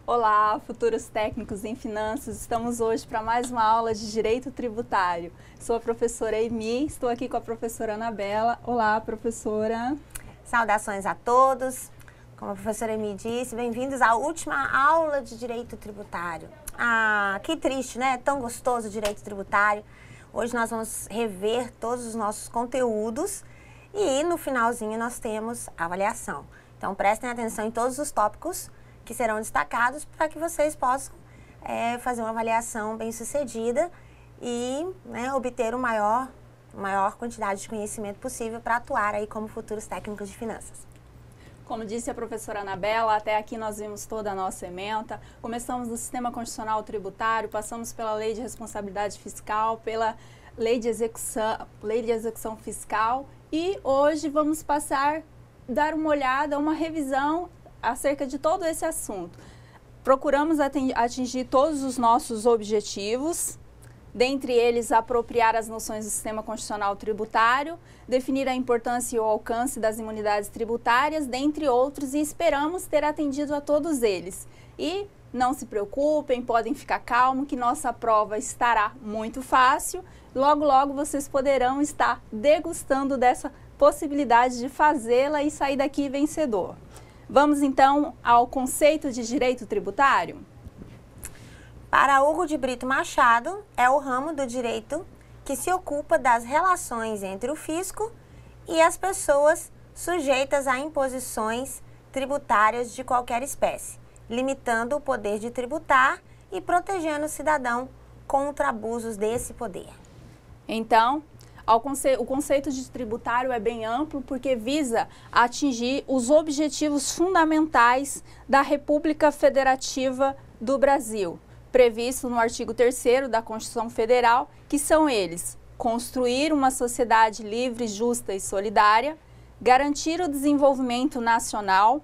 Olá, futuros técnicos em finanças. Estamos hoje para mais uma aula de Direito Tributário. Sou a professora Emi, estou aqui com a professora Anabela. Olá, professora. Saudações a todos. Como a professora Emi disse, bem-vindos à última aula de Direito Tributário. Ah, que triste, né? Tão gostoso o Direito Tributário. Hoje nós vamos rever todos os nossos conteúdos e no finalzinho nós temos a avaliação. Então prestem atenção em todos os tópicos que serão destacados para que vocês possam fazer uma avaliação bem sucedida e obter maior quantidade de conhecimento possível para atuar aí como futuros técnicos de finanças. Como disse a professora Anabela, até aqui nós vimos toda a nossa ementa. Começamos no Sistema Constitucional Tributário, passamos pela Lei de Responsabilidade Fiscal, pela Lei de Execução Fiscal e hoje vamos dar uma olhada, uma revisão acerca de todo esse assunto. Procuramos atingir todos os nossos objetivos, dentre eles apropriar as noções do Sistema Constitucional Tributário, definir a importância e o alcance das imunidades tributárias, dentre outros, e esperamos ter atendido a todos eles. E não se preocupem, podem ficar calmos que nossa prova estará muito fácil. Logo, logo vocês poderão estar degustando dessa possibilidade de fazê-la e sair daqui vencedor. Vamos então ao conceito de direito tributário? Para Hugo de Brito Machado, é o ramo do direito que se ocupa das relações entre o fisco e as pessoas sujeitas a imposições tributárias de qualquer espécie, limitando o poder de tributar e protegendo o cidadão contra abusos desse poder. Então, o conceito de tributário é bem amplo porque visa atingir os objetivos fundamentais da República Federativa do Brasil, previsto no artigo 3º da Constituição Federal, que são eles: construir uma sociedade livre, justa e solidária, garantir o desenvolvimento nacional,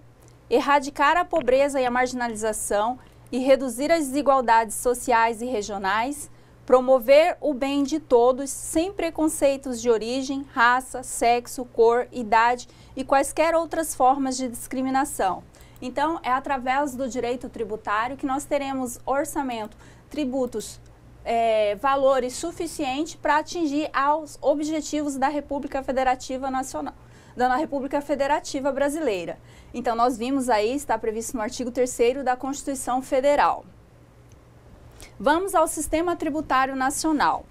erradicar a pobreza e a marginalização e reduzir as desigualdades sociais e regionais, promover o bem de todos, sem preconceitos de origem, raça, sexo, cor, idade e quaisquer outras formas de discriminação. Então, é através do direito tributário que nós teremos orçamento, tributos, valores suficientes para atingir aos objetivos da República Federativa Nacional, da República Federativa Brasileira. Então, nós vimos aí, está previsto no artigo 3º da Constituição Federal. Vamos ao Sistema Tributário Nacional.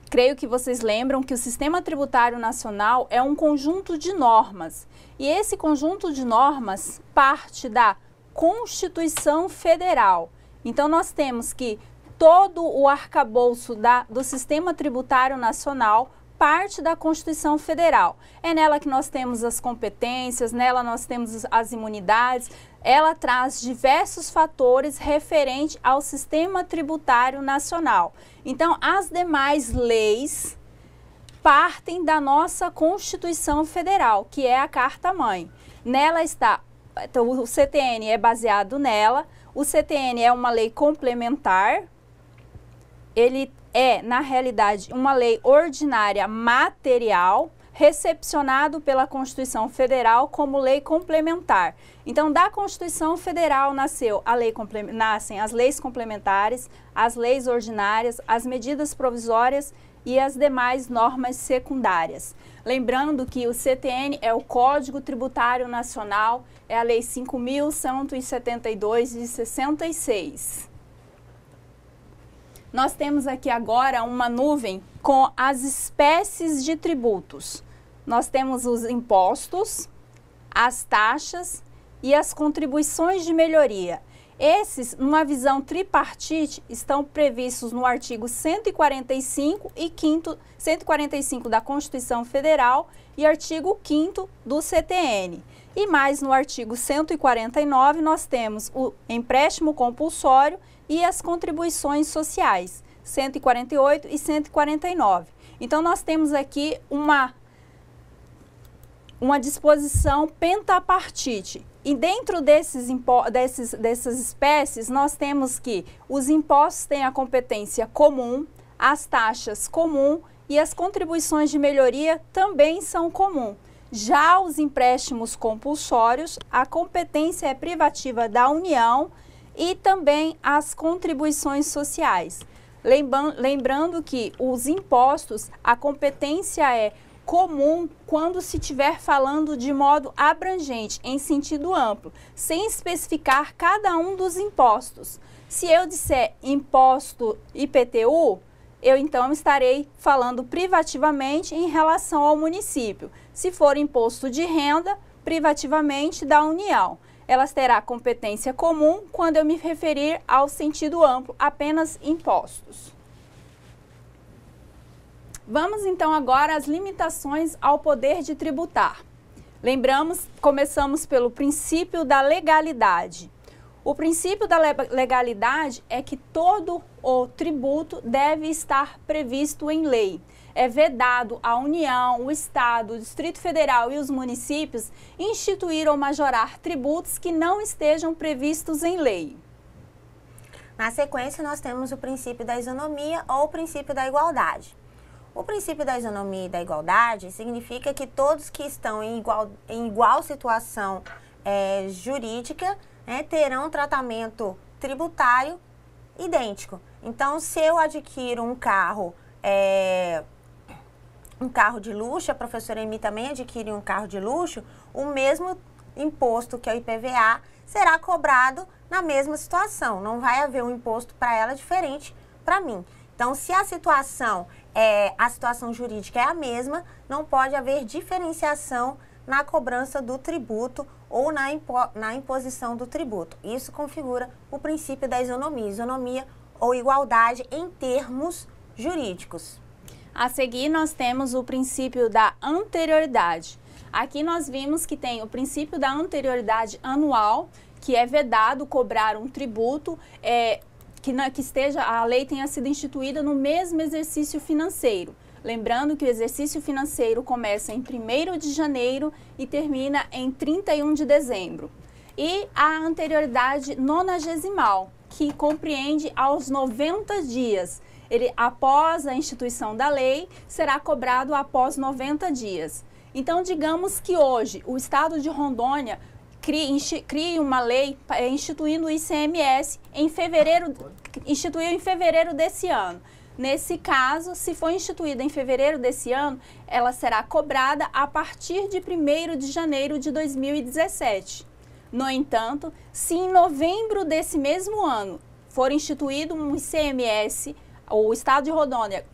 Creio que vocês lembram que o Sistema Tributário Nacional é um conjunto de normas. E esse conjunto de normas parte da Constituição Federal. Então, nós temos que todo o arcabouço do Sistema Tributário Nacional parte da Constituição Federal. É nela que nós temos as competências, nela nós temos as imunidades. Ela traz diversos fatores referentes ao Sistema Tributário Nacional. Então, as demais leis partem da nossa Constituição Federal, que é a Carta-Mãe. Nela está, então, o CTN é baseado nela, o CTN é uma lei complementar, ele é, na realidade, uma lei ordinária material, recepcionado pela Constituição Federal como lei complementar. Então, da Constituição Federal nascem as leis complementares, as leis ordinárias, as medidas provisórias e as demais normas secundárias. Lembrando que o CTN é o Código Tributário Nacional, é a Lei 5.172 de 66. Nós temos aqui agora uma nuvem com as espécies de tributos. Nós temos os impostos, as taxas e as contribuições de melhoria. Esses, numa visão tripartite, estão previstos no artigo 145 e 145 da Constituição Federal e artigo 5º do CTN. E mais no artigo 149 nós temos o empréstimo compulsório e as contribuições sociais, 148 e 149. Então, nós temos aqui uma disposição pentapartite. E dentro dessas espécies, nós temos que os impostos têm a competência comum, as taxas comum e as contribuições de melhoria também são comum. Já os empréstimos compulsórios, a competência é privativa da União e também as contribuições sociais. Lembrando que os impostos, a competência é comum quando se estiver falando de modo abrangente, em sentido amplo, sem especificar cada um dos impostos. Se eu disser imposto IPTU, eu então estarei falando privativamente em relação ao município. Se for imposto de renda, privativamente da União. Elas terão competência comum quando eu me referir ao sentido amplo, apenas impostos. Vamos então agora às limitações ao poder de tributar. Começamos pelo princípio da legalidade. O princípio da legalidade é que todo o tributo deve estar previsto em lei. É vedado à União, o Estado, o Distrito Federal e os municípios instituir ou majorar tributos que não estejam previstos em lei. Na sequência, nós temos o princípio da isonomia ou o princípio da igualdade. O princípio da isonomia e da igualdade significa que todos que estão em igual situação jurídica terão tratamento tributário idêntico. Então, se eu adquiro um carro de luxo, a professora Emi também adquire um carro de luxo, o mesmo imposto que é o IPVA será cobrado na mesma situação. Não vai haver um imposto para ela diferente para mim. Então, se a situação jurídica é a mesma, não pode haver diferenciação na cobrança do tributo ou na imposição do tributo. Isso configura o princípio da isonomia ou igualdade em termos jurídicos. A seguir, nós temos o princípio da anterioridade. Aqui nós vimos que tem o princípio da anterioridade anual, que é vedado cobrar um tributo que a lei tenha sido instituída no mesmo exercício financeiro. Lembrando que o exercício financeiro começa em 1º de janeiro e termina em 31 de dezembro. E a anterioridade nonagesimal, que compreende aos 90 dias. Ele, após a instituição da lei, será cobrado após 90 dias. Então, digamos que hoje o Estado de Rondônia crie uma lei instituindo o ICMS instituiu em fevereiro desse ano. Nesse caso, se for instituída em fevereiro desse ano, ela será cobrada a partir de 1º de janeiro de 2017. No entanto, se em novembro desse mesmo ano for instituído um ICMS, o Estado de Rondônia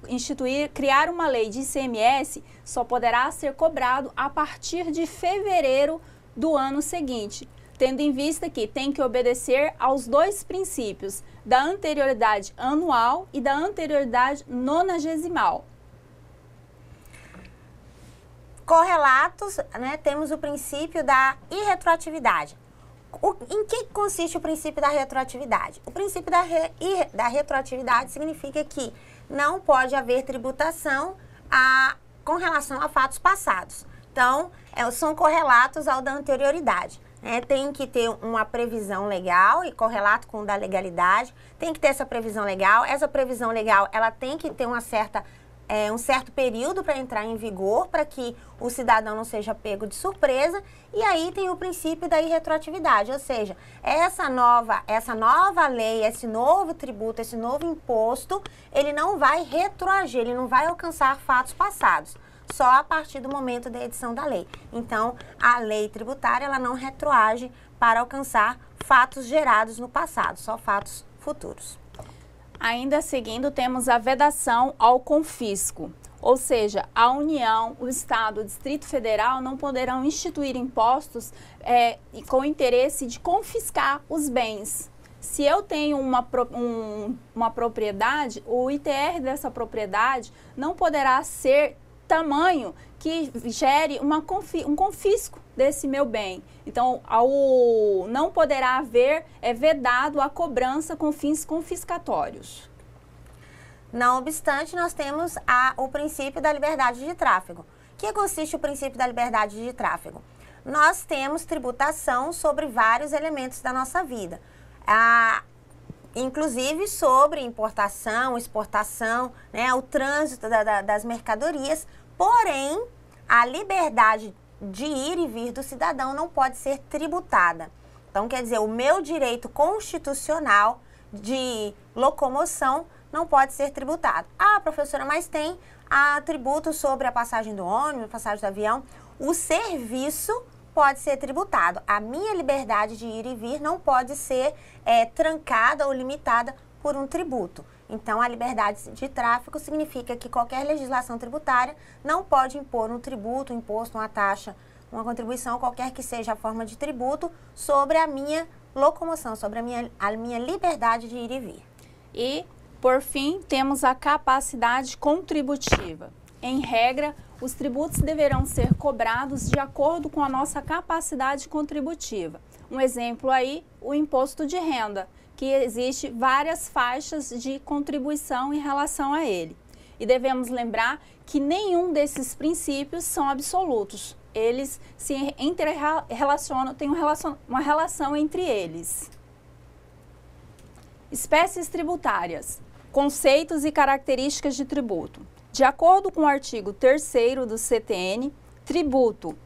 criar uma lei de ICMS, só poderá ser cobrado a partir de fevereiro do ano seguinte, tendo em vista que tem que obedecer aos dois princípios, da anterioridade anual e da anterioridade nonagesimal. Correlatos, temos o princípio da irretroatividade. Em que consiste o princípio da retroatividade? O princípio da retroatividade significa que não pode haver tributação com relação a fatos passados. Então, são correlatos ao da anterioridade. Tem que ter uma previsão legal e correlato com o da legalidade. Tem que ter essa previsão legal. Essa previsão legal, ela tem que ter um certo período para entrar em vigor, para que o cidadão não seja pego de surpresa. E aí tem o princípio da irretroatividade, ou seja, essa nova lei, esse novo tributo, esse novo imposto, ele não vai retroagir, ele não vai alcançar fatos passados, só a partir do momento da edição da lei. Então, a lei tributária, ela não retroage para alcançar fatos gerados no passado, só fatos futuros. Ainda seguindo, temos a vedação ao confisco, ou seja, a União, o Estado, o Distrito Federal não poderão instituir impostos com o interesse de confiscar os bens. Se eu tenho uma propriedade, o ITR dessa propriedade não poderá ser tamanho que gere um confisco desse meu bem. Então, não poderá haver, vedado a cobrança com fins confiscatórios. Não obstante, nós temos o princípio da liberdade de tráfego. O que consiste o princípio da liberdade de tráfego? Nós temos tributação sobre vários elementos da nossa vida. Inclusive sobre importação, exportação, o trânsito das mercadorias, porém, a liberdade de ir e vir do cidadão não pode ser tributada. Então, quer dizer, o meu direito constitucional de locomoção não pode ser tributado. Ah, professora, mas tem tributo sobre a passagem do ônibus, a passagem do avião. O serviço pode ser tributado. A minha liberdade de ir e vir não pode ser trancada ou limitada por um tributo. Então, a liberdade de tráfego significa que qualquer legislação tributária não pode impor um tributo, um imposto, uma taxa, uma contribuição, qualquer que seja a forma de tributo, sobre a minha locomoção, sobre a minha liberdade de ir e vir. E, por fim, temos a capacidade contributiva. Em regra, os tributos deverão ser cobrados de acordo com a nossa capacidade contributiva. Um exemplo aí, o imposto de renda, que existe várias faixas de contribuição em relação a ele. E devemos lembrar que nenhum desses princípios são absolutos. Eles se interrelacionam, tem uma relação entre eles. Espécies tributárias, conceitos e características de tributo. De acordo com o artigo 3º do CTN, tributo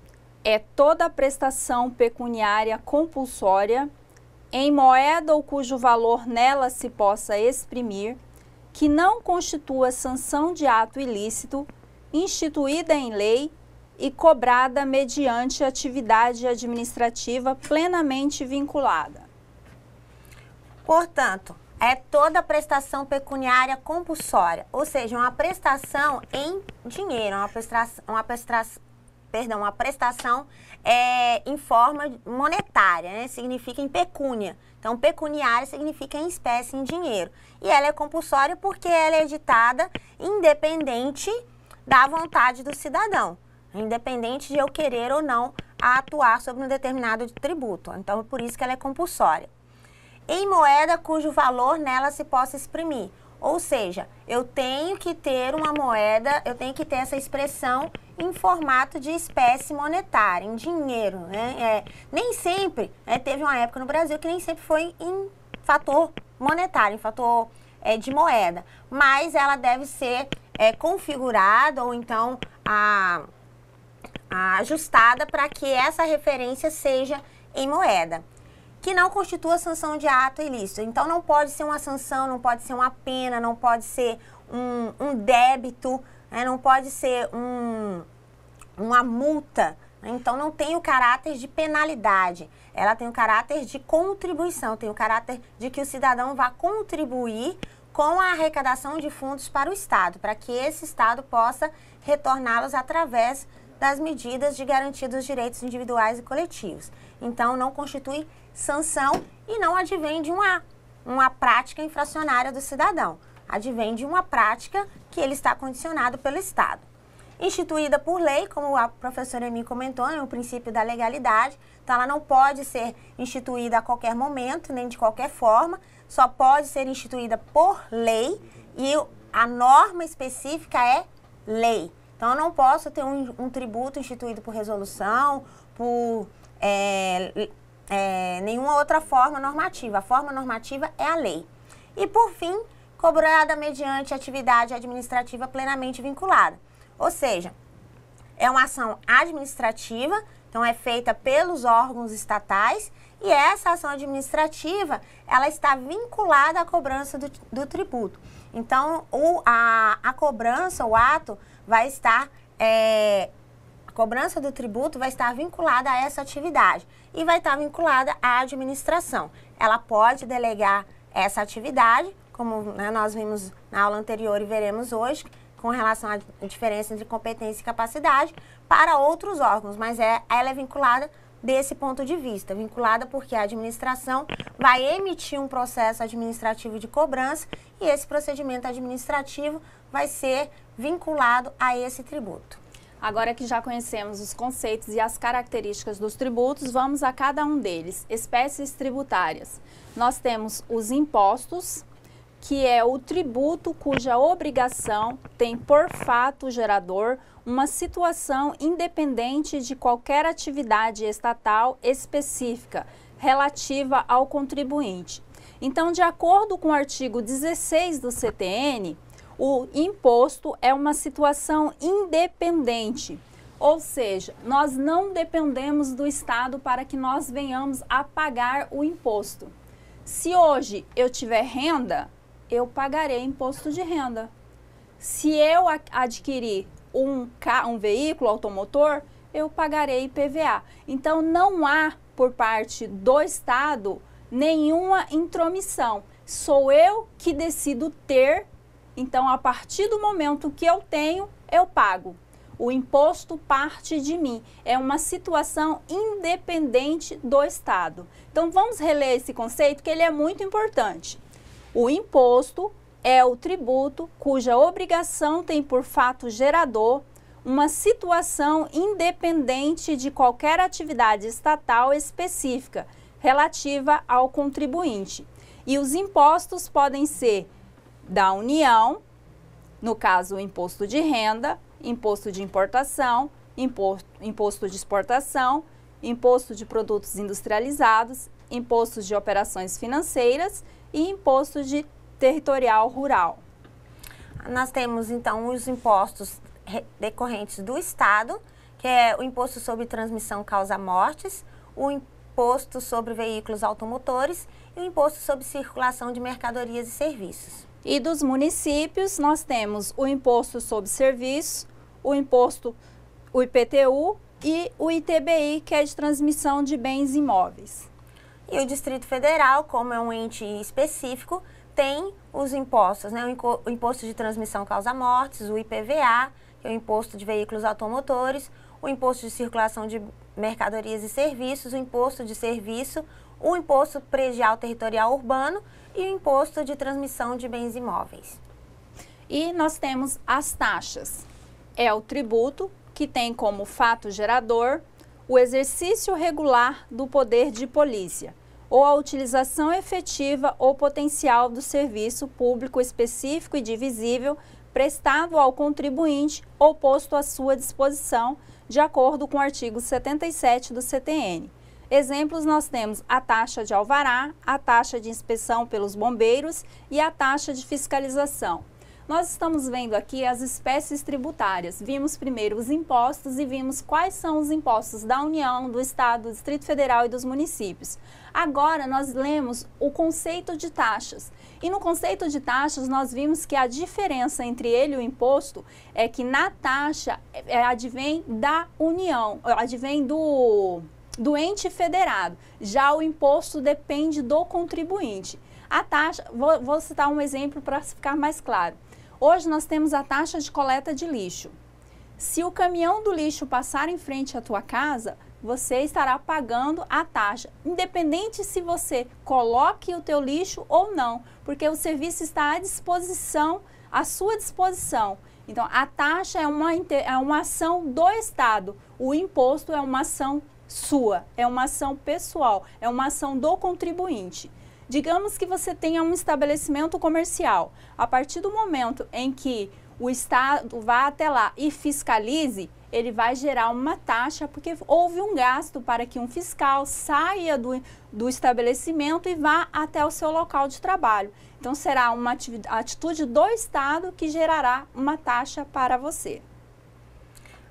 é toda prestação pecuniária compulsória em moeda ou cujo valor nela se possa exprimir, que não constitua sanção de ato ilícito, instituída em lei e cobrada mediante atividade administrativa plenamente vinculada. Portanto, é toda prestação pecuniária compulsória, ou seja, uma prestação em dinheiro, uma prestação em forma monetária, né? Significa em pecúnia. Então, pecuniária significa em espécie, em dinheiro. E ela é compulsória porque ela é editada independente da vontade do cidadão, independente de eu querer ou não atuar sobre um determinado tributo. Então, por isso que ela é compulsória. Em moeda cujo valor nela se possa exprimir. Ou seja, eu tenho que ter uma moeda, eu tenho que ter essa expressão em formato de espécie monetária, em dinheiro, né? Nem sempre, teve uma época no Brasil que nem sempre foi em fator monetário, em fator de moeda, mas ela deve ser configurada ou então ajustada para que essa referência seja em moeda, que não constitua sanção de ato ilícito. Então, não pode ser uma sanção, não pode ser uma pena, não pode ser um débito, não pode ser uma multa. Então, não tem o caráter de penalidade. Ela tem o caráter de contribuição, tem o caráter de que o cidadão vá contribuir com a arrecadação de fundos para o Estado, para que esse Estado possa retorná-los através das medidas de garantia dos direitos individuais e coletivos. Então, não constitui sanção e não advém de uma prática infracionária do cidadão. Advém de uma prática que ele está condicionado pelo Estado. Instituída por lei, como a professora Emi comentou, é o princípio da legalidade. Então, ela não pode ser instituída a qualquer momento, nem de qualquer forma. Só pode ser instituída por lei e a norma específica é lei. Então, eu não posso ter um tributo instituído por resolução, por nenhuma outra forma normativa. A forma normativa é a lei. E, por fim, cobrada mediante atividade administrativa plenamente vinculada. Ou seja, é uma ação administrativa, então é feita pelos órgãos estatais, e essa ação administrativa, ela está vinculada à cobrança do tributo. Então, a cobrança, o ato, vai estar, a cobrança do tributo vai estar vinculada a essa atividade e vai estar vinculada à administração. Ela pode delegar essa atividade, como nós vimos na aula anterior e veremos hoje, com relação à diferença entre competência e capacidade, para outros órgãos, mas ela é vinculada desse ponto de vista, vinculada porque a administração vai emitir um processo administrativo de cobrança e esse procedimento administrativo vai ser vinculado a esse tributo. Agora que já conhecemos os conceitos e as características dos tributos, vamos a cada um deles. Espécies tributárias. Nós temos os impostos, que é o tributo cuja obrigação tem por fato gerador uma situação independente de qualquer atividade estatal específica relativa ao contribuinte. Então, de acordo com o artigo 16 do CTN, o imposto é uma situação independente, Ou seja, nós não dependemos do Estado para que nós venhamos a pagar o imposto. Se hoje eu tiver renda, eu pagarei imposto de renda. Se eu adquirir um veículo automotor, eu pagarei IPVA. Então, não há, por parte do Estado, nenhuma intromissão. Sou eu que decido ter, então, a partir do momento que eu tenho, eu pago. O imposto parte de mim. É uma situação independente do Estado. Então, vamos reler esse conceito, que ele é muito importante. O imposto é o tributo cuja obrigação tem por fato gerador uma situação independente de qualquer atividade estatal específica relativa ao contribuinte. E os impostos podem ser da União, no caso o imposto de renda, imposto de importação, imposto de exportação, imposto de produtos industrializados, impostos de operações financeiras e imposto de territorial rural. Nós temos, então, os impostos decorrentes do Estado, que é o imposto sobre transmissão causa-mortes, o imposto sobre veículos automotores e o imposto sobre circulação de mercadorias e serviços. E dos municípios, nós temos o imposto sobre serviços, o imposto, o IPTU e o ITBI, que é de transmissão de bens imóveis. E o Distrito Federal, como é um ente específico, tem os impostos, né? O imposto de transmissão causa-mortes, o IPVA, que é o imposto de veículos automotores, o imposto de circulação de mercadorias e serviços, o imposto de serviço, o imposto predial territorial urbano e o imposto de transmissão de bens imóveis. E nós temos as taxas. É o tributo que tem como fato gerador o exercício regular do poder de polícia ou a utilização efetiva ou potencial do serviço público específico e divisível prestado ao contribuinte ou posto à sua disposição, de acordo com o artigo 77 do CTN. Exemplos, nós temos a taxa de alvará, a taxa de inspeção pelos bombeiros e a taxa de fiscalização. Nós estamos vendo aqui as espécies tributárias. Vimos primeiro os impostos e vimos quais são os impostos da União, do Estado, do Distrito Federal e dos municípios. Agora, nós lemos o conceito de taxas. E no conceito de taxas, nós vimos que a diferença entre ele e o imposto é que na taxa advém da União, advém do ente federado. Já o imposto depende do contribuinte. A taxa, vou citar um exemplo para ficar mais claro. Hoje nós temos a taxa de coleta de lixo. Se o caminhão do lixo passar em frente à tua casa, você estará pagando a taxa, independente se você coloque o teu lixo ou não, porque o serviço está à disposição, à sua disposição. Então, a taxa é uma ação do Estado, o imposto é uma ação sua, é uma ação pessoal, é uma ação do contribuinte. Digamos que você tenha um estabelecimento comercial. A partir do momento em que o Estado vá até lá e fiscalize, ele vai gerar uma taxa, porque houve um gasto para que um fiscal saia do estabelecimento e vá até o seu local de trabalho. Então, será uma atitude do Estado que gerará uma taxa para você.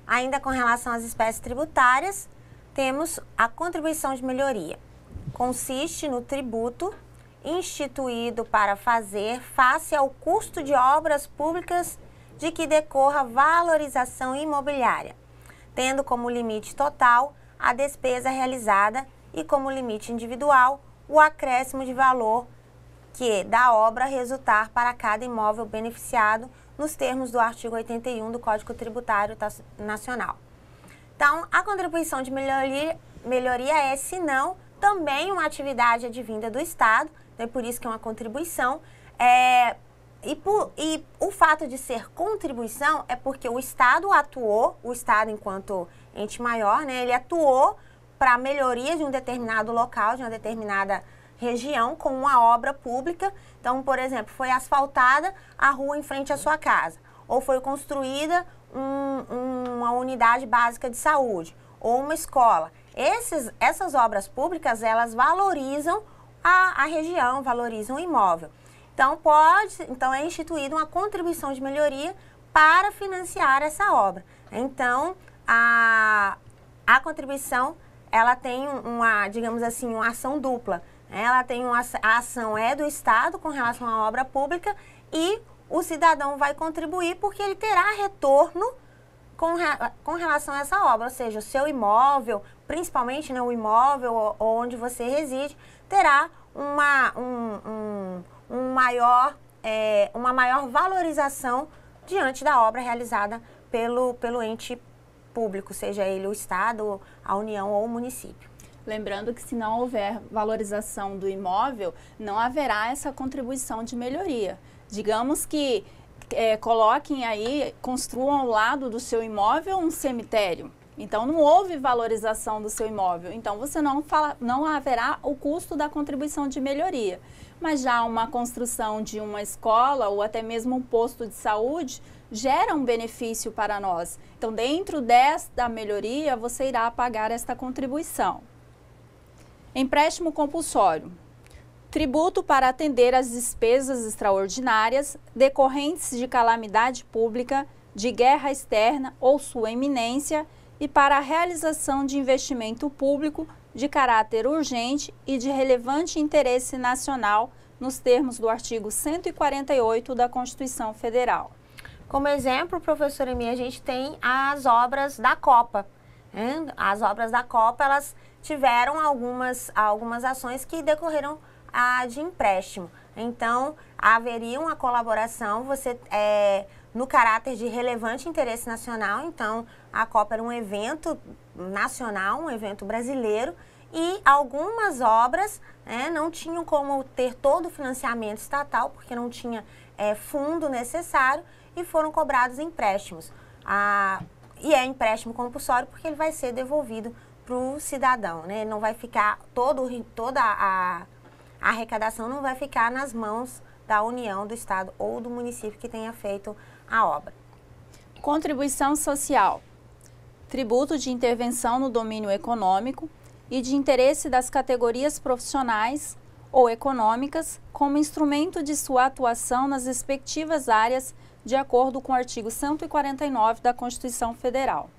Ainda com relação às espécies tributárias, temos a contribuição de melhoria. Consiste no tributo instituído para fazer face ao custo de obras públicas de que decorra valorização imobiliária, tendo como limite total a despesa realizada e como limite individual o acréscimo de valor que da obra resultar para cada imóvel beneficiado nos termos do artigo 81 do Código Tributário Nacional. Então, a contribuição de melhoria é, se não, também uma atividade advinda do Estado, então é por isso que é uma contribuição. E o fato de ser contribuição é porque o Estado atuou, o Estado enquanto ente maior, né, ele atuou para a melhoria de um determinado local, de uma determinada região, com uma obra pública. Então, por exemplo, foi asfaltada a rua em frente à sua casa, ou foi construída uma unidade básica de saúde, ou uma escola. Essas obras públicas, elas valorizam a região, valorizam o imóvel. Então, é instituída uma contribuição de melhoria para financiar essa obra. Então, a contribuição, ela tem uma, digamos assim, uma ação dupla. Ela tem a ação do Estado com relação à obra pública e o cidadão vai contribuir porque ele terá retorno com relação a essa obra, ou seja, o seu imóvel, principalmente, né, o imóvel onde você reside, terá uma maior valorização diante da obra realizada pelo ente público, seja ele o Estado, a União ou o município. Lembrando que se não houver valorização do imóvel, não haverá essa contribuição de melhoria. Digamos que coloquem aí, construam ao lado do seu imóvel um cemitério. Então, não houve valorização do seu imóvel. Então, você não haverá o custo da contribuição de melhoria. Mas já uma construção de uma escola ou até mesmo um posto de saúde gera um benefício para nós. Então, dentro desta melhoria, você irá pagar esta contribuição. Empréstimo compulsório. Tributo para atender às despesas extraordinárias decorrentes de calamidade pública, de guerra externa ou sua iminência e para a realização de investimento público de caráter urgente e de relevante interesse nacional nos termos do artigo 148 da Constituição Federal. Como exemplo, professor Emi, a gente tem as obras da Copa. As obras da Copa, elas tiveram algumas ações que decorreram de empréstimo. Então, haveria uma colaboração, no caráter de relevante interesse nacional. Então, a Copa era um evento nacional, um evento brasileiro, e algumas obras não tinham como ter todo o financiamento estatal, porque não tinha fundo necessário, e foram cobrados empréstimos. E é empréstimo compulsório porque ele vai ser devolvido para o cidadão, né? Não vai ficar, toda a arrecadação não vai ficar nas mãos da União, do Estado ou do município que tenha feito a obra. Contribuição social. Tributo de intervenção no domínio econômico e de interesse das categorias profissionais ou econômicas como instrumento de sua atuação nas respectivas áreas de acordo com o artigo 149 da Constituição Federal.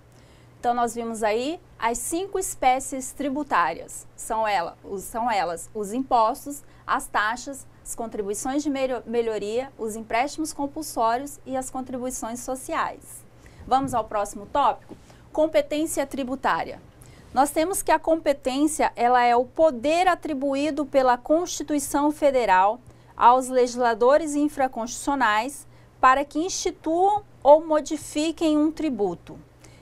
Então, nós vimos aí as 5 espécies tributárias. São elas os impostos, as taxas, as contribuições de melhoria, os empréstimos compulsórios e as contribuições sociais. Vamos ao próximo tópico? Competência tributária. Nós temos que a competência ela é o poder atribuído pela Constituição Federal aos legisladores infraconstitucionais para que instituam ou modifiquem um tributo.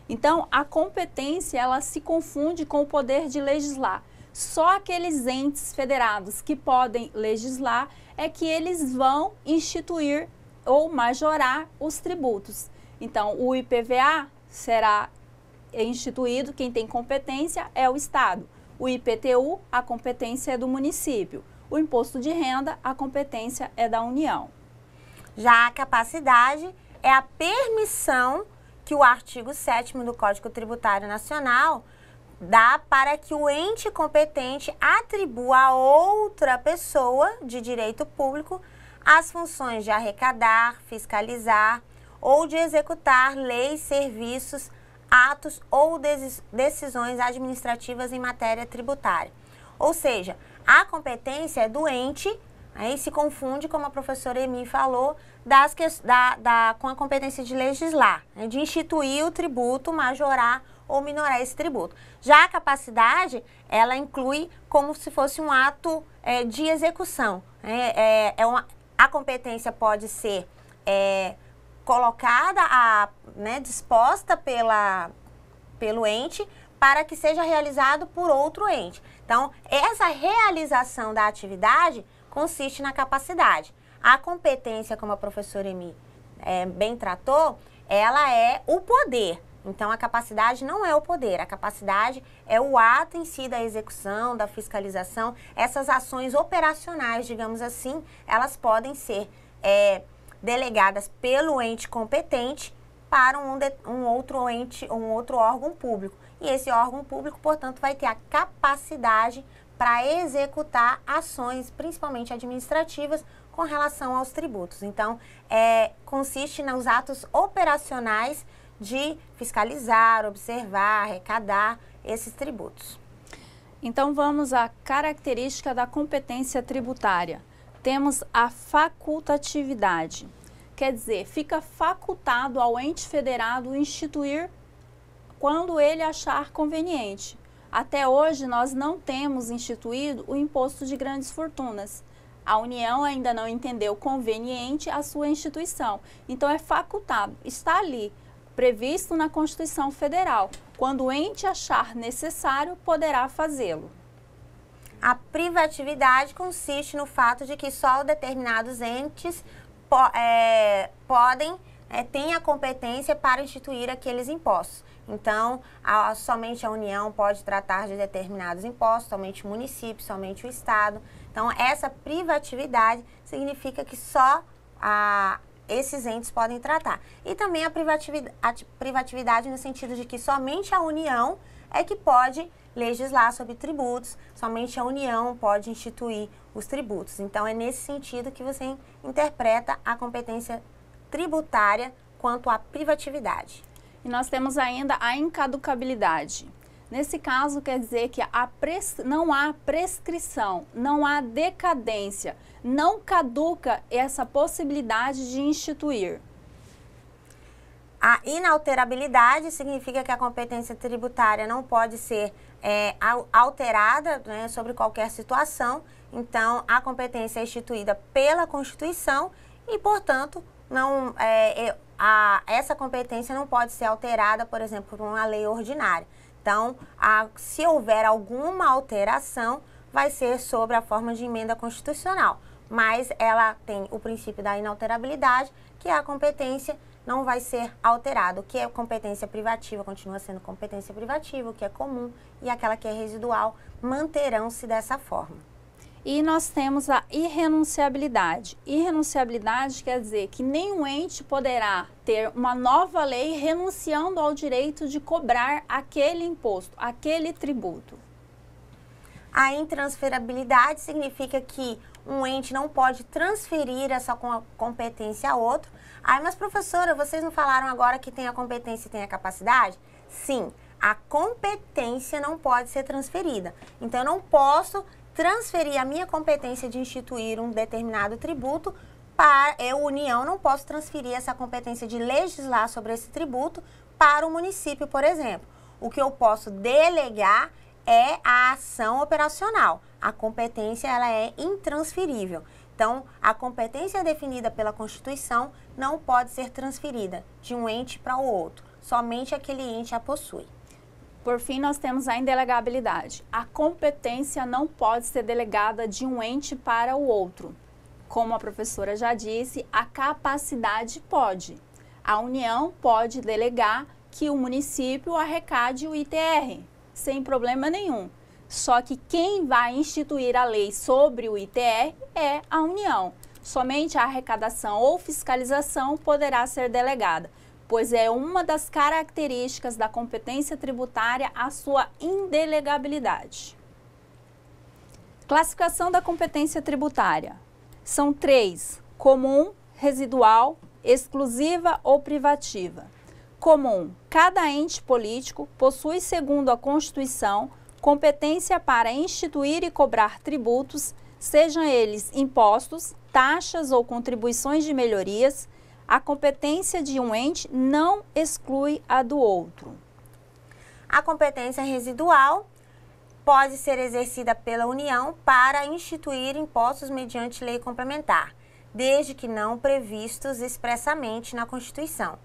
Então, a competência, ela se confunde com o poder de legislar. Só aqueles entes federados que podem legislar é que eles vão instituir ou majorar os tributos. Então, o IPVA será instituído, quem tem competência é o Estado. O IPTU, a competência é do município. O imposto de renda, a competência é da União. Já a capacidade é a permissão que o artigo 7º do Código Tributário Nacional dá para que o ente competente atribua a outra pessoa de direito público as funções de arrecadar, fiscalizar ou de executar leis, serviços, atos ou decisões administrativas em matéria tributária. Ou seja, a competência é do ente. Aí se confunde, como a professora Emi falou, com a competência de legislar, né, de instituir o tributo, majorar ou minorar esse tributo. Já a capacidade, ela inclui como se fosse um ato de execução. A competência pode ser colocada, disposta pelo ente para que seja realizado por outro ente. Então, essa realização da atividade consiste na capacidade. A competência, como a professora Emi bem tratou, ela é o poder. Então, a capacidade não é o poder. A capacidade é o ato em si da execução, da fiscalização. Essas ações operacionais, digamos assim, elas podem ser delegadas pelo ente competente para um outro ente, um outro órgão público. E esse órgão público, portanto, vai ter a capacidade para executar ações, principalmente administrativas, com relação aos tributos. Então, consiste nos atos operacionais de fiscalizar, observar, arrecadar esses tributos. Então vamos à característica da competência tributária. Temos a facultatividade, quer dizer, fica facultado ao ente federado instituir quando ele achar conveniente. Até hoje nós não temos instituído o imposto de grandes fortunas. A União ainda não entendeu conveniente a sua instituição. Então é facultado, está ali, previsto na Constituição Federal. Quando o ente achar necessário, poderá fazê-lo. A privatividade consiste no fato de que só determinados entes têm a competência para instituir aqueles impostos. Então, somente a União pode tratar de determinados impostos, somente o município, somente o Estado. Então, essa privatividade significa que só esses entes podem tratar. E também a privatividade no sentido de que somente a União é que pode legislar sobre tributos, somente a União pode instituir os tributos. Então, é nesse sentido que você interpreta a competência tributária quanto à privatividade. E nós temos ainda a incaducabilidade. Nesse caso, quer dizer que não há prescrição, não há decadência, não caduca essa possibilidade de instituir. A inalterabilidade significa que a competência tributária não pode ser alterada, né, sobre qualquer situação. Então, a competência é instituída pela Constituição e, portanto, essa competência não pode ser alterada, por exemplo, por uma lei ordinária. Então, se houver alguma alteração, vai ser sobre a forma de emenda constitucional. Mas ela tem o princípio da inalterabilidade, que a competência não vai ser alterada. O que é competência privativa continua sendo competência privativa, o que é comum e aquela que é residual manterão-se dessa forma. E nós temos a irrenunciabilidade. Irrenunciabilidade quer dizer que nenhum ente poderá ter uma nova lei renunciando ao direito de cobrar aquele imposto, aquele tributo. A intransferabilidade significa que um ente não pode transferir essa competência a outro. Mas professora, vocês não falaram agora que tem a competência e tem a capacidade? Sim, a competência não pode ser transferida. Então, eu não posso transferir a minha competência de instituir um determinado tributo para a União, não posso transferir essa competência de legislar sobre esse tributo para o município, por exemplo. O que eu posso delegar é a ação operacional. A competência ela é intransferível. Então, a competência definida pela Constituição não pode ser transferida de um ente para o outro. Somente aquele ente a possui. Por fim, nós temos a indelegabilidade. A competência não pode ser delegada de um ente para o outro. Como a professora já disse, a capacidade pode. A União pode delegar que o município arrecade o ITR, sem problema nenhum. Só que quem vai instituir a lei sobre o ITR é a União. Somente a arrecadação ou fiscalização poderá ser delegada, pois é uma das características da competência tributária a sua indelegabilidade. Classificação da competência tributária. São 3: comum, residual, exclusiva ou privativa. Comum: cada ente político possui, segundo a Constituição, competência para instituir e cobrar tributos, sejam eles impostos, taxas ou contribuições de melhorias. A competência de um ente não exclui a do outro. A competência residual pode ser exercida pela União para instituir impostos mediante lei complementar, desde que não previstos expressamente na Constituição,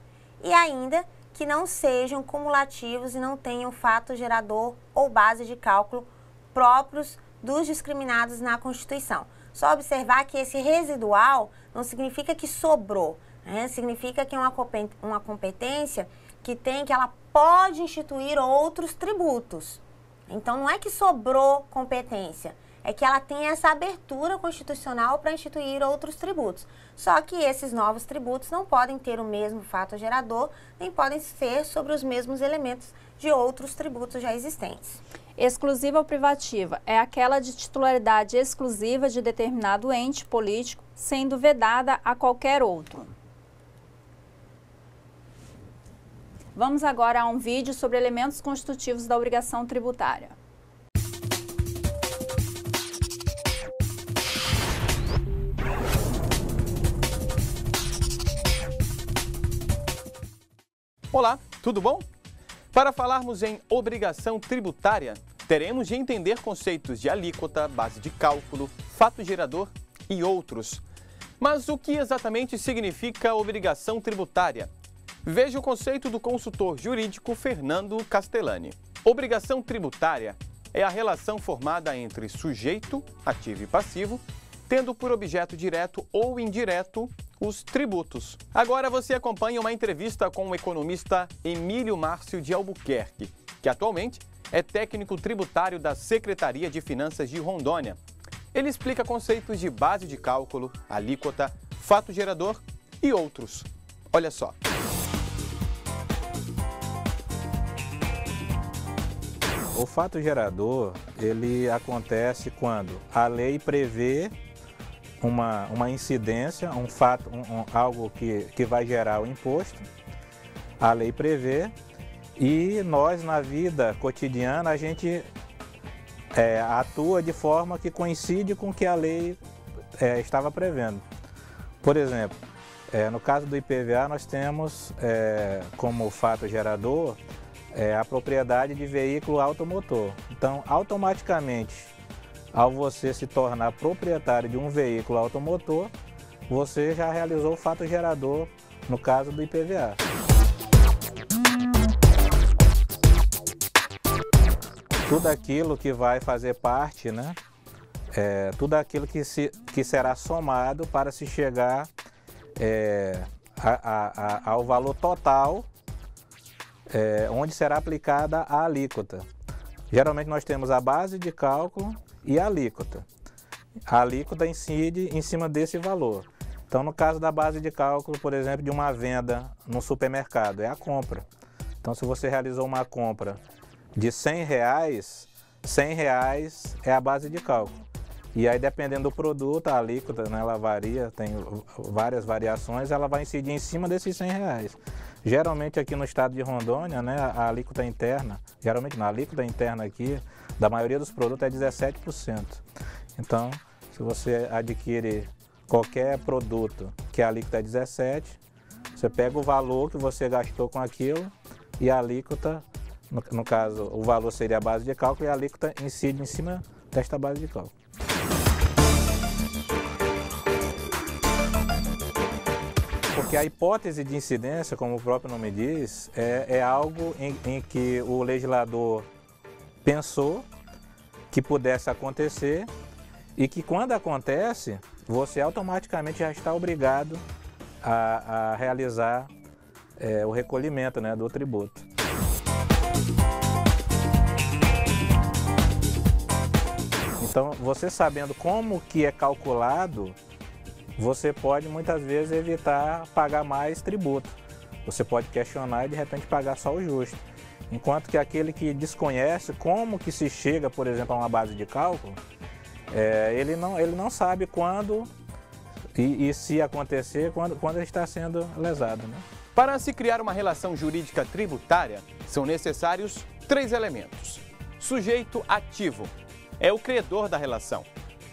e ainda que não sejam cumulativos e não tenham fato gerador ou base de cálculo próprios dos discriminados na Constituição. Só observar que esse residual não significa que sobrou, né? Significa que é uma competência que ela pode instituir outros tributos. Então, não é que sobrou competência, é que ela tem essa abertura constitucional para instituir outros tributos. Só que esses novos tributos não podem ter o mesmo fato gerador, nem podem ser sobre os mesmos elementos de outros tributos já existentes. Exclusiva ou privativa é aquela de titularidade exclusiva de determinado ente político, sendo vedada a qualquer outro. Vamos agora a um vídeo sobre elementos constitutivos da obrigação tributária. Olá, tudo bom? Para falarmos em obrigação tributária, teremos de entender conceitos de alíquota, base de cálculo, fato gerador e outros. Mas o que exatamente significa obrigação tributária? Veja o conceito do consultor jurídico Fernando Castellani. Obrigação tributária é a relação formada entre sujeito, ativo e passivo, tendo por objeto direto ou indireto os tributos. Agora você acompanha uma entrevista com o economista Emílio Márcio de Albuquerque, que atualmente é técnico tributário da Secretaria de Finanças de Rondônia. Ele explica conceitos de base de cálculo, alíquota, fato gerador e outros. Olha só. O fato gerador, ele acontece quando a lei prevê uma incidência, um fato, algo que vai gerar o imposto, a lei prevê, e nós na vida cotidiana a gente atua de forma que coincide com o que a lei estava prevendo. Por exemplo, no caso do IPVA nós temos como fato gerador a propriedade de veículo automotor. Então, automaticamente, ao você se tornar proprietário de um veículo automotor, você já realizou o fato gerador no caso do IPVA. Tudo aquilo que vai fazer parte, né? Tudo aquilo que será somado para se chegar ao valor total onde será aplicada a alíquota. Geralmente nós temos a base de cálculo e a alíquota. A alíquota incide em cima desse valor. Então, no caso da base de cálculo, por exemplo, de uma venda no supermercado, é a compra. Então, se você realizou uma compra de R$100, R$100 é a base de cálculo. E aí, dependendo do produto, a alíquota, né, ela varia, tem várias variações, ela vai incidir em cima desses R$100. Geralmente aqui no estado de Rondônia, né, a alíquota interna, geralmente na alíquota interna aqui, da maioria dos produtos é 17%. Então, se você adquire qualquer produto que a alíquota é 17%, você pega o valor que você gastou com aquilo e a alíquota, no caso, o valor seria a base de cálculo e a alíquota incide em cima desta base de cálculo. Porque a hipótese de incidência, como o próprio nome diz, é algo em que o legislador pensou que pudesse acontecer e que quando acontece, você automaticamente já está obrigado a realizar o recolhimento, né, do tributo. Então, você sabendo como que é calculado, você pode muitas vezes evitar pagar mais tributo. Você pode questionar e de repente pagar só o justo. Enquanto que aquele que desconhece como que se chega, por exemplo, a uma base de cálculo, ele não sabe quando e se acontecer, quando ele está sendo lesado, né? Para se criar uma relação jurídica tributária, são necessários 3 elementos. Sujeito ativo é o credor da relação,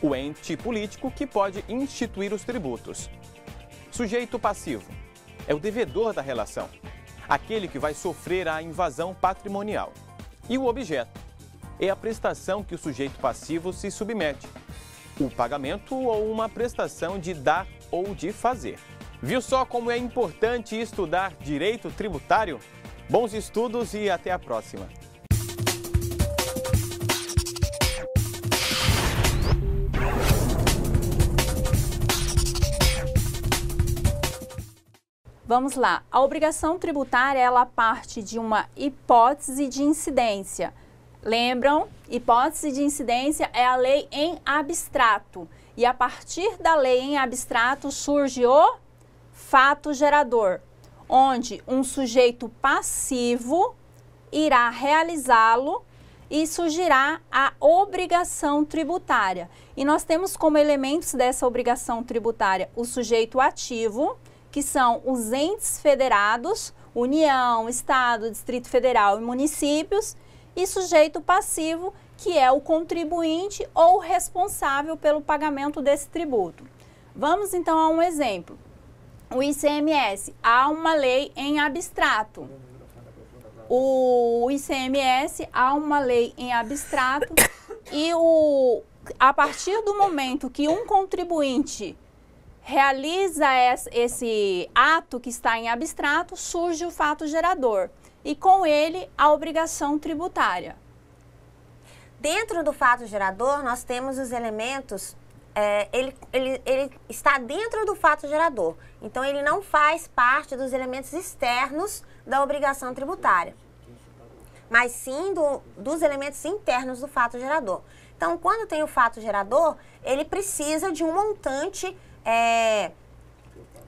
o ente político que pode instituir os tributos. Sujeito passivo é o devedor da relação, aquele que vai sofrer a invasão patrimonial. E o objeto é a prestação que o sujeito passivo se submete, o pagamento ou uma prestação de dar ou de fazer. Viu só como é importante estudar direito tributário? Bons estudos e até a próxima! Vamos lá. A obrigação tributária, ela parte de uma hipótese de incidência. Lembram? Hipótese de incidência é a lei em abstrato. E a partir da lei em abstrato surge o fato gerador, onde um sujeito passivo irá realizá-lo e surgirá a obrigação tributária. E nós temos como elementos dessa obrigação tributária o sujeito ativo, que são os entes federados, União, Estado, Distrito Federal e municípios, e sujeito passivo, que é o contribuinte ou responsável pelo pagamento desse tributo. Vamos então a um exemplo. O ICMS, há uma lei em abstrato. O ICMS, há uma lei em abstrato e a partir do momento que um contribuinte realiza esse ato que está em abstrato, surge o fato gerador e com ele a obrigação tributária. Dentro do fato gerador, nós temos os elementos, ele está dentro do fato gerador, então ele não faz parte dos elementos externos da obrigação tributária, mas sim dos elementos internos do fato gerador. Então, quando tem o fato gerador, ele precisa de um montante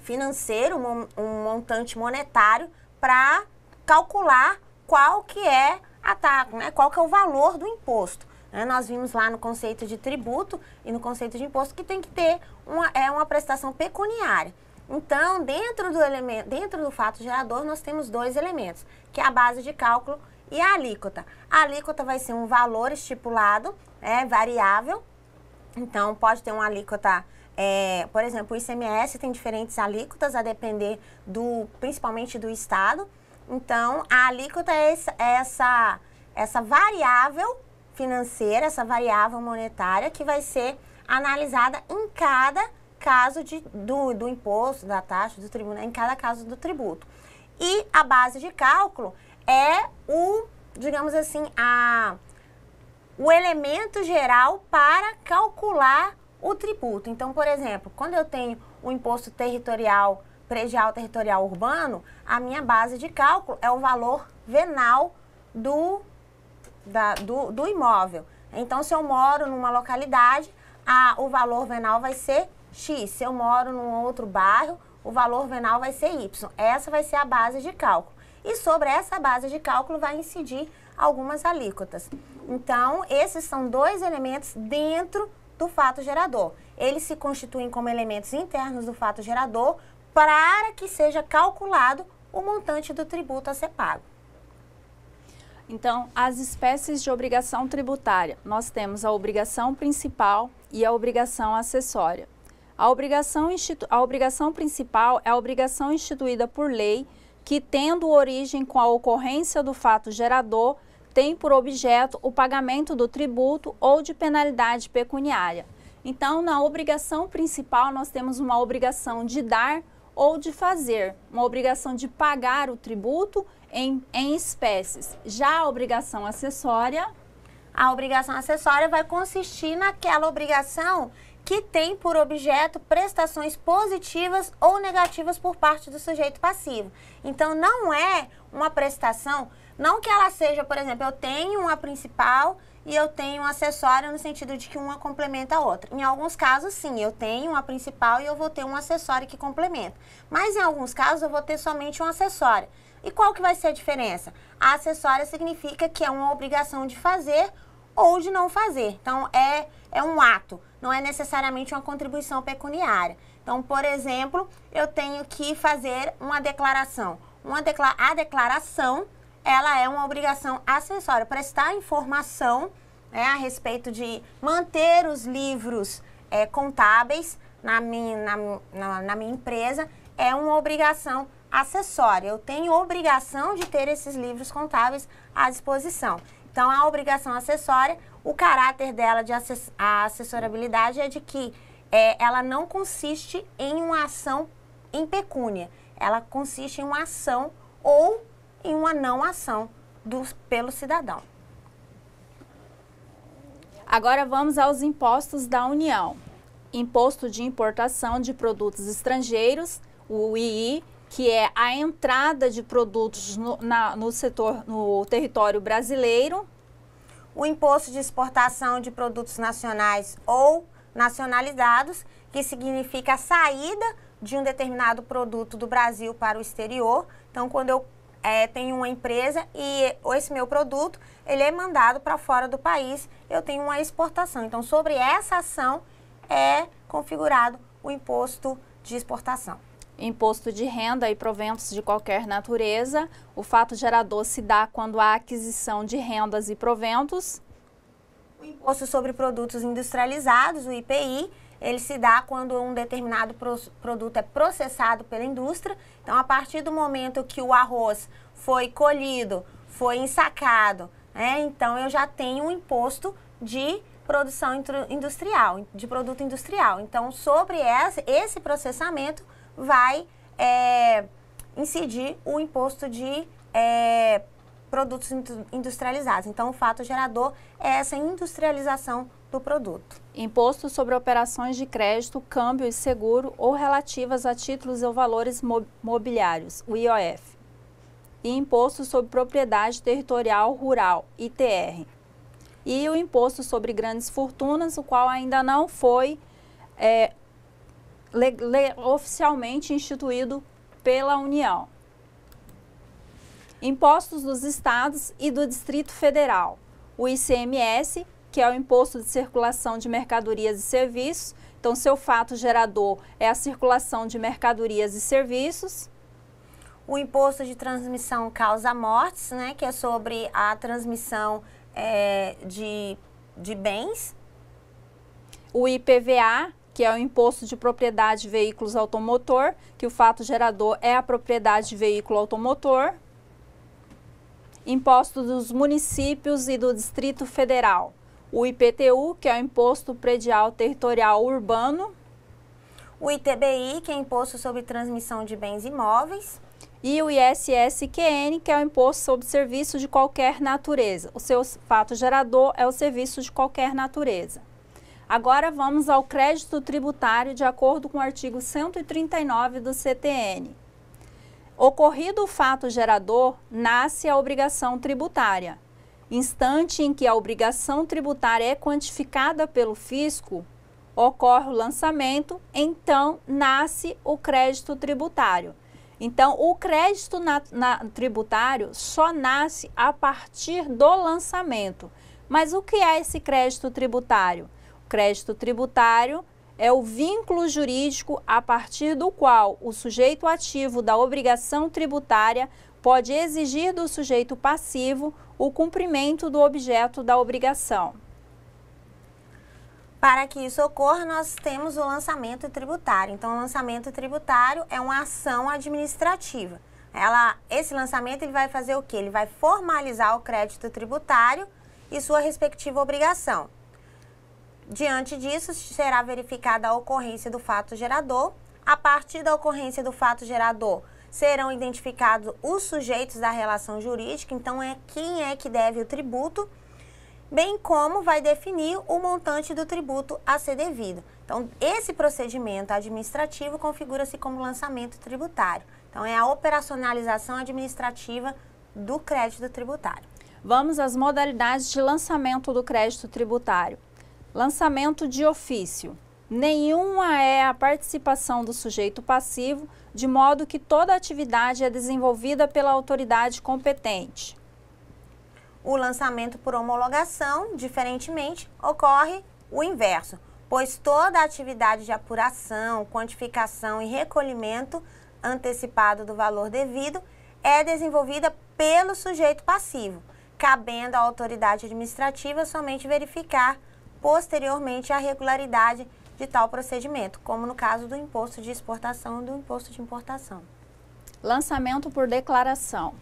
financeiro, um montante monetário para calcular qual que é a taxa, né? Qual que é o valor do imposto. Né? Nós vimos lá no conceito de tributo e no conceito de imposto que tem que ter uma prestação pecuniária. Então, dentro do fato gerador, nós temos dois elementos, que é a base de cálculo e a alíquota. A alíquota vai ser um valor estipulado, variável. Então, pode ter uma alíquota, por exemplo, o ICMS tem diferentes alíquotas a depender principalmente do estado. Então, a alíquota é essa variável financeira, essa variável monetária que vai ser analisada em cada caso do imposto, da taxa, do tributo, em cada caso do tributo. E a base de cálculo é digamos assim, o elemento geral para calcular o tributo. Então, por exemplo, quando eu tenho o imposto territorial, predial territorial urbano, a minha base de cálculo é o valor venal do imóvel. Então, se eu moro numa localidade, o valor venal vai ser X. Se eu moro num outro bairro, o valor venal vai ser Y. Essa vai ser a base de cálculo. E sobre essa base de cálculo vai incidir algumas alíquotas. Então, esses são dois elementos dentro do fato gerador. Eles se constituem como elementos internos do fato gerador para que seja calculado o montante do tributo a ser pago. Então, as espécies de obrigação tributária, nós temos a obrigação principal e a obrigação acessória. A obrigação principal é a obrigação instituída por lei que, tendo origem com a ocorrência do fato gerador, tem por objeto o pagamento do tributo ou de penalidade pecuniária. Então, na obrigação principal, nós temos uma obrigação de dar ou de fazer, uma obrigação de pagar o tributo em espécies. Já a obrigação acessória... A obrigação acessória vai consistir naquela obrigação que tem por objeto prestações positivas ou negativas por parte do sujeito passivo. Então, não é uma prestação, não que ela seja, por exemplo, eu tenho uma principal e eu tenho um acessório no sentido de que uma complementa a outra. Em alguns casos, sim, eu tenho uma principal e eu vou ter um acessório que complementa. Mas, em alguns casos, eu vou ter somente um acessório. E qual que vai ser a diferença? A acessória significa que é uma obrigação de fazer ou de não fazer. Então, é um ato, não é necessariamente uma contribuição pecuniária. Então, por exemplo, eu tenho que fazer uma declaração. A declaração, ela é uma obrigação acessória, prestar informação a respeito de manter os livros contábeis na minha empresa, é uma obrigação acessória. Eu tenho obrigação de ter esses livros contábeis à disposição. Então, a obrigação acessória, o caráter dela de assessorabilidade é de que ela não consiste em uma ação em pecúnia. Ela consiste em uma ação ou em uma não ação pelo cidadão. Agora vamos aos impostos da União. Imposto de importação de produtos estrangeiros, o II, que é a entrada de produtos no território brasileiro. O imposto de exportação de produtos nacionais ou nacionalizados, que significa a saída de um determinado produto do Brasil para o exterior. Então, quando eu tenho uma empresa e esse meu produto, ele é mandado para fora do país, eu tenho uma exportação. Então, sobre essa ação é configurado o imposto de exportação. Imposto de renda e proventos de qualquer natureza. O fato gerador se dá quando há aquisição de rendas e proventos. O Imposto sobre Produtos Industrializados, o IPI, ele se dá quando um determinado produto é processado pela indústria. Então, a partir do momento que o arroz foi colhido, foi ensacado, né, então eu já tenho um imposto de produção industrial, de produto industrial. Então, sobre esse processamento vai incidir o imposto de produtos industrializados. Então, o fato gerador é essa industrialização do produto. Imposto sobre operações de crédito, câmbio e seguro ou relativas a títulos ou valores mobiliários, o IOF. E Imposto sobre Propriedade Territorial Rural, ITR. E o Imposto sobre Grandes Fortunas, o qual ainda não foi oficialmente instituído pela União. Impostos dos Estados e do Distrito Federal. O ICMS, que é o Imposto de Circulação de Mercadorias e Serviços. Então, seu fato gerador é a circulação de mercadorias e serviços. O Imposto de Transmissão Causa-Mortes, né, que é sobre a transmissão de bens. O IPVA, que é o Imposto de Propriedade de Veículos Automotor, que o fato gerador é a propriedade de veículo automotor. Imposto dos Municípios e do Distrito Federal. O IPTU, que é o Imposto Predial Territorial Urbano. O ITBI, que é Imposto sobre Transmissão de Bens Imóveis. E o ISSQN, que é o Imposto sobre Serviços de Qualquer Natureza. O seu fato gerador é o serviço de qualquer natureza. Agora vamos ao crédito tributário de acordo com o artigo 139 do CTN. Ocorrido o fato gerador, nasce a obrigação tributária. Instante em que a obrigação tributária é quantificada pelo fisco, ocorre o lançamento, então nasce o crédito tributário. Então, o crédito tributário só nasce a partir do lançamento. Mas o que é esse crédito tributário? O crédito tributário é o vínculo jurídico a partir do qual o sujeito ativo da obrigação tributária pode exigir do sujeito passivo o cumprimento do objeto da obrigação. Para que isso ocorra, nós temos o lançamento tributário. Então, o lançamento tributário é uma ação administrativa. Esse lançamento ele vai fazer o quê? Ele vai formalizar o crédito tributário e sua respectiva obrigação. Diante disso, será verificada a ocorrência do fato gerador. A partir da ocorrência do fato gerador, serão identificados os sujeitos da relação jurídica, então quem é que deve o tributo, bem como vai definir o montante do tributo a ser devido. Então, esse procedimento administrativo configura-se como lançamento tributário. Então, é a operacionalização administrativa do crédito tributário. Vamos às modalidades de lançamento do crédito tributário. Lançamento de ofício. Nenhuma é a participação do sujeito passivo, de modo que toda atividade é desenvolvida pela autoridade competente. O lançamento por homologação, diferentemente, ocorre o inverso, pois toda a atividade de apuração, quantificação e recolhimento antecipado do valor devido é desenvolvida pelo sujeito passivo, cabendo à autoridade administrativa somente verificar posteriormente a regularidade de tal procedimento, como no caso do imposto de exportação e do imposto de importação. Lançamento por declaração.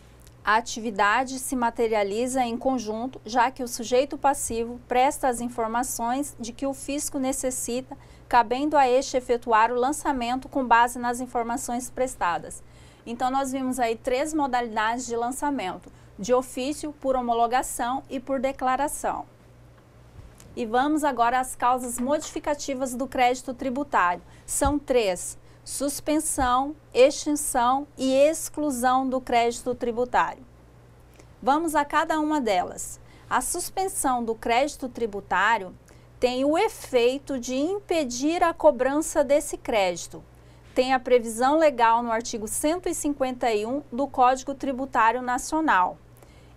A atividade se materializa em conjunto, já que o sujeito passivo presta as informações de que o fisco necessita, cabendo a este efetuar o lançamento com base nas informações prestadas. Então, nós vimos aí 3 modalidades de lançamento: de ofício, por homologação e por declaração. E vamos agora às causas modificativas do crédito tributário. São 3. Suspensão, extinção e exclusão do crédito tributário. Vamos a cada uma delas. A suspensão do crédito tributário tem o efeito de impedir a cobrança desse crédito. Tem a previsão legal no artigo 151 do Código Tributário Nacional.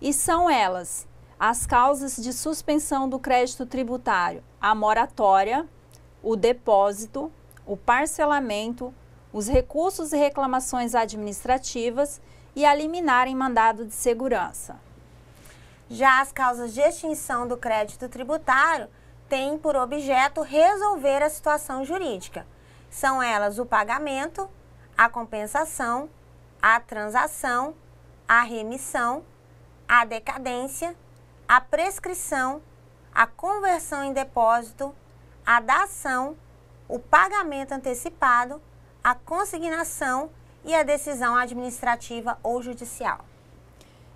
E são elas: as causas de suspensão do crédito tributário: a moratória, o depósito, o parcelamento, os recursos e reclamações administrativas e a liminar em mandado de segurança. Já as causas de extinção do crédito tributário têm por objeto resolver a situação jurídica. São elas o pagamento, a compensação, a transação, a remissão, a decadência, a prescrição, a conversão em depósito, a dação, o pagamento antecipado, a consignação e a decisão administrativa ou judicial.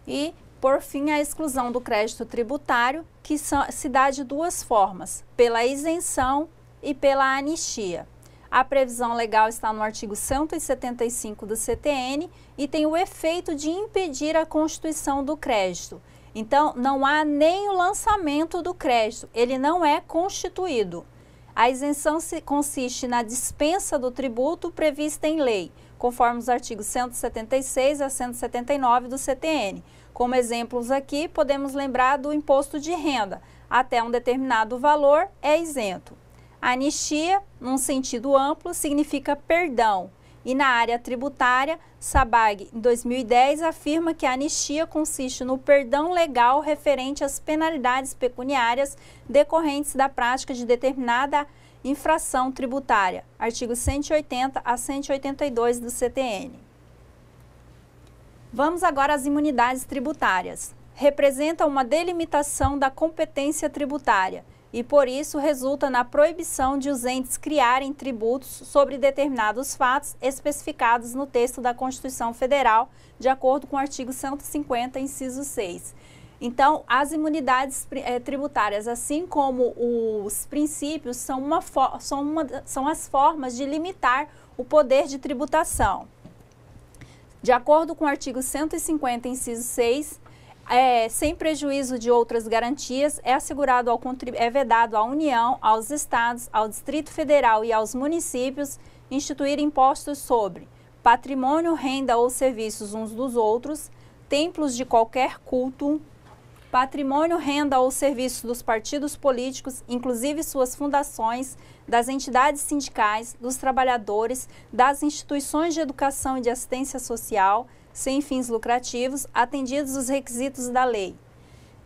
E, por fim, a exclusão do crédito tributário, que se dá de duas formas, pela isenção e pela anistia. A previsão legal está no artigo 175 do CTN e tem o efeito de impedir a constituição do crédito. Então, não há nem o lançamento do crédito, ele não é constituído. A isenção consiste na dispensa do tributo prevista em lei, conforme os artigos 176 a 179 do CTN. Como exemplos aqui, podemos lembrar do imposto de renda. Até um determinado valor é isento. A anistia, num sentido amplo, significa perdão. E na área tributária, SABAG, em 2010, afirma que a anistia consiste no perdão legal referente às penalidades pecuniárias decorrentes da prática de determinada infração tributária. Artigos 180 a 182 do CTN. Vamos agora às imunidades tributárias. Representam uma delimitação da competência tributária e, por isso, resulta na proibição de os entes criarem tributos sobre determinados fatos especificados no texto da Constituição Federal, de acordo com o artigo 150, inciso 6. Então, as imunidades tributárias, assim como os princípios, são as formas de limitar o poder de tributação. De acordo com o artigo 150, inciso 6, sem prejuízo de outras garantias, é vedado à União, aos Estados, ao Distrito Federal e aos municípios instituir impostos sobre patrimônio, renda ou serviços uns dos outros, templos de qualquer culto, patrimônio, renda ou serviços dos partidos políticos, inclusive suas fundações, das entidades sindicais, dos trabalhadores, das instituições de educação e de assistência social, sem fins lucrativos, atendidos os requisitos da lei,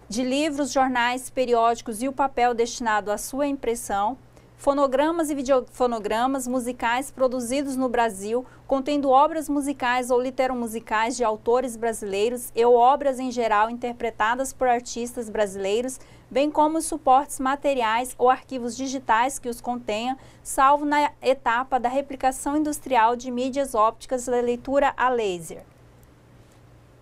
de livros, jornais, periódicos e o papel destinado à sua impressão, fonogramas e videofonogramas musicais produzidos no Brasil, contendo obras musicais ou literomusicais de autores brasileiros e ou obras em geral interpretadas por artistas brasileiros, bem como os suportes materiais ou arquivos digitais que os contenham, salvo na etapa da replicação industrial de mídias ópticas da leitura a laser.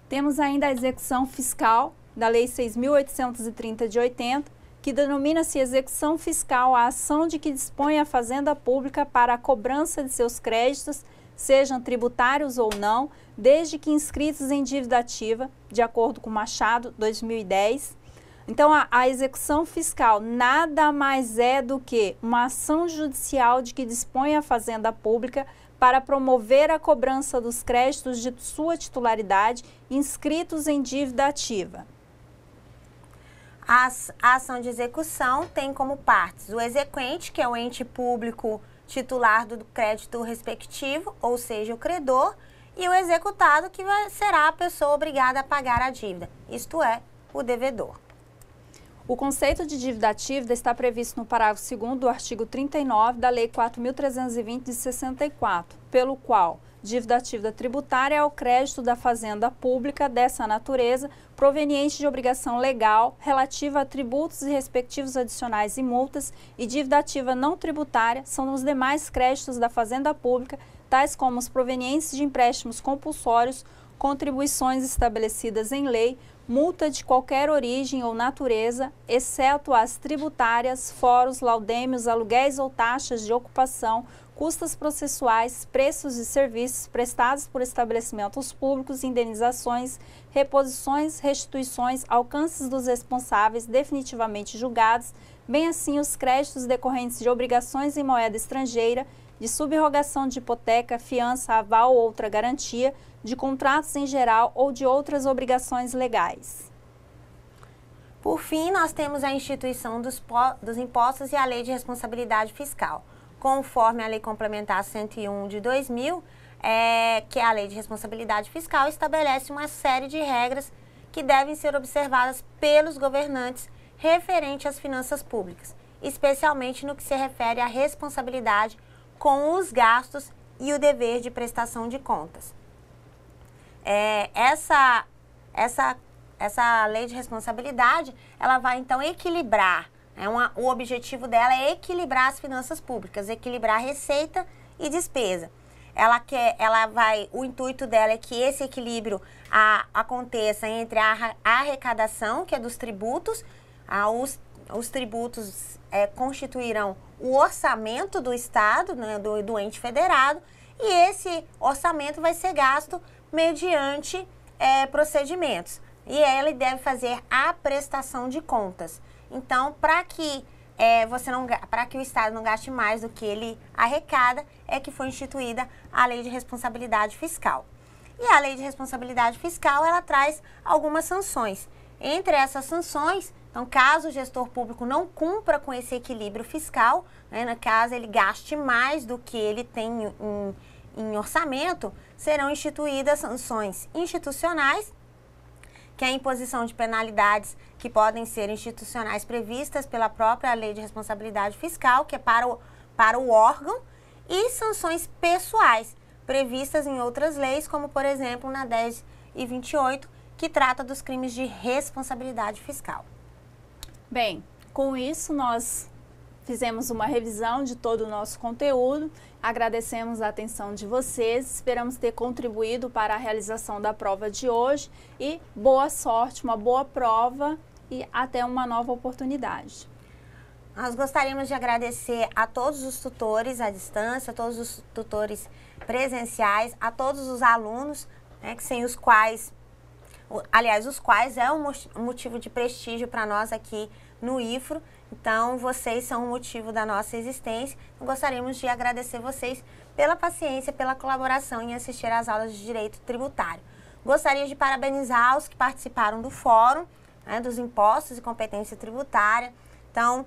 Temos ainda a execução fiscal da Lei 6.830 de 80, que denomina-se execução fiscal a ação de que dispõe a Fazenda Pública para a cobrança de seus créditos, sejam tributários ou não, desde que inscritos em dívida ativa, de acordo com Machado, 2010. Então, a execução fiscal nada mais é do que uma ação judicial de que dispõe a Fazenda Pública para promover a cobrança dos créditos de sua titularidade inscritos em dívida ativa. A ação de execução tem como partes o exequente, que é o ente público titular do crédito respectivo, ou seja, o credor, e o executado, que será a pessoa obrigada a pagar a dívida, isto é, o devedor. O conceito de dívida ativa está previsto no parágrafo 2º do artigo 39 da Lei 4.320 de 64, pelo qual dívida ativa tributária é o crédito da fazenda pública dessa natureza proveniente de obrigação legal relativa a tributos e respectivos adicionais e multas, e dívida ativa não tributária são os demais créditos da fazenda pública, tais como os provenientes de empréstimos compulsórios, contribuições estabelecidas em lei, multa de qualquer origem ou natureza, exceto as tributárias, foros, laudêmios, aluguéis ou taxas de ocupação, custas processuais, preços de serviços prestados por estabelecimentos públicos, indenizações, reposições, restituições, alcances dos responsáveis definitivamente julgados, bem assim os créditos decorrentes de obrigações em moeda estrangeira, de subrogação de hipoteca, fiança, aval ou outra garantia, de contratos em geral ou de outras obrigações legais. Por fim, nós temos a instituição dos impostos e a Lei de Responsabilidade Fiscal. conforme a Lei Complementar 101 de 2000, que é a Lei de Responsabilidade Fiscal, estabelece uma série de regras que devem ser observadas pelos governantes referente às finanças públicas, especialmente no que se refere à responsabilidade com os gastos e o dever de prestação de contas. Essa lei de responsabilidade, ela vai então equilibrar, o objetivo dela é equilibrar as finanças públicas, equilibrar receita e despesa. O intuito dela é que esse equilíbrio aconteça entre a arrecadação, que é dos tributos, os tributos constituirão o orçamento do Estado, né, do ente federado, e esse orçamento vai ser gasto mediante procedimentos. E ele deve fazer a prestação de contas. Então, para que o Estado não gaste mais do que ele arrecada, é que foi instituída a Lei de Responsabilidade Fiscal. E a Lei de Responsabilidade Fiscal, ela traz algumas sanções. Entre essas sanções, então, caso o gestor público não cumpra com esse equilíbrio fiscal, né, no caso ele gaste mais do que ele tem em orçamento, serão instituídas sanções institucionais, que é a imposição de penalidades que podem ser institucionais previstas pela própria Lei de Responsabilidade Fiscal, que é para o órgão, e sanções pessoais, previstas em outras leis, como, por exemplo, na 10.028, que trata dos crimes de responsabilidade fiscal. Bem, com isso nós fizemos uma revisão de todo o nosso conteúdo, agradecemos a atenção de vocês, esperamos ter contribuído para a realização da prova de hoje e boa sorte, uma boa prova e até uma nova oportunidade. Nós gostaríamos de agradecer a todos os tutores à distância, a todos os tutores presenciais, a todos os alunos, né, sem os quais, os quais é um motivo de prestígio para nós aqui no IFRO. Então, vocês são o motivo da nossa existência. Gostaríamos de agradecer vocês pela paciência, pela colaboração em assistir às aulas de Direito Tributário. Gostaria de parabenizar os que participaram do fórum, né, dos impostos e competência tributária. Então,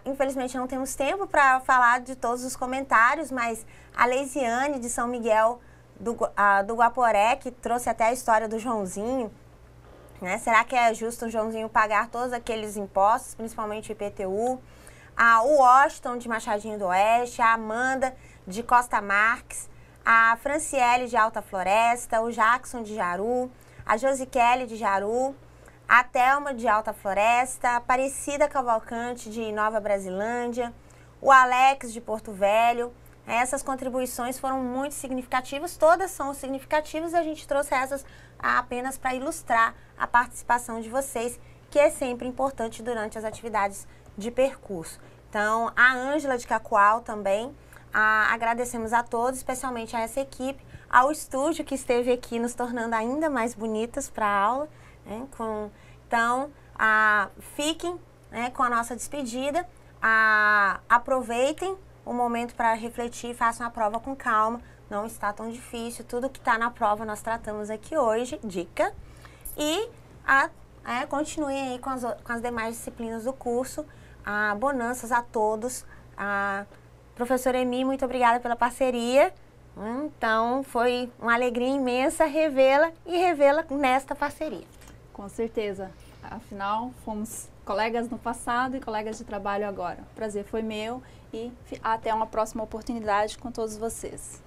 infelizmente não temos tempo para falar de todos os comentários, mas a Leisiane de São Miguel do Guaporé, que trouxe até a história do Joãozinho, né? Será que é justo o Joãozinho pagar todos aqueles impostos, principalmente o IPTU? O Washington de Machadinho do Oeste, a Amanda de Costa Marques, a Franciele de Alta Floresta, o Jackson de Jaru, a Josiquele de Jaru, a Thelma de Alta Floresta, a Aparecida Cavalcante de Nova Brasilândia, o Alex de Porto Velho. Essas contribuições foram muito significativas, todas são significativas e a gente trouxe essas apenas para ilustrar a participação de vocês, que é sempre importante durante as atividades de percurso. Então, a Ângela de Cacoal também, agradecemos a todos, especialmente a essa equipe, ao estúdio que esteve aqui nos tornando ainda mais bonitas para a aula. Né? Então, fiquem, né, com a nossa despedida, aproveitem o momento para refletir, façam a prova com calma, não está tão difícil, tudo que está na prova nós tratamos aqui hoje, dica, e continuem aí com as demais disciplinas do curso, bonanças a todos, professora Emi, muito obrigada pela parceria, então foi uma alegria imensa revê-la nesta parceria. Com certeza, afinal fomos colegas no passado e colegas de trabalho agora. O prazer foi meu e até uma próxima oportunidade com todos vocês.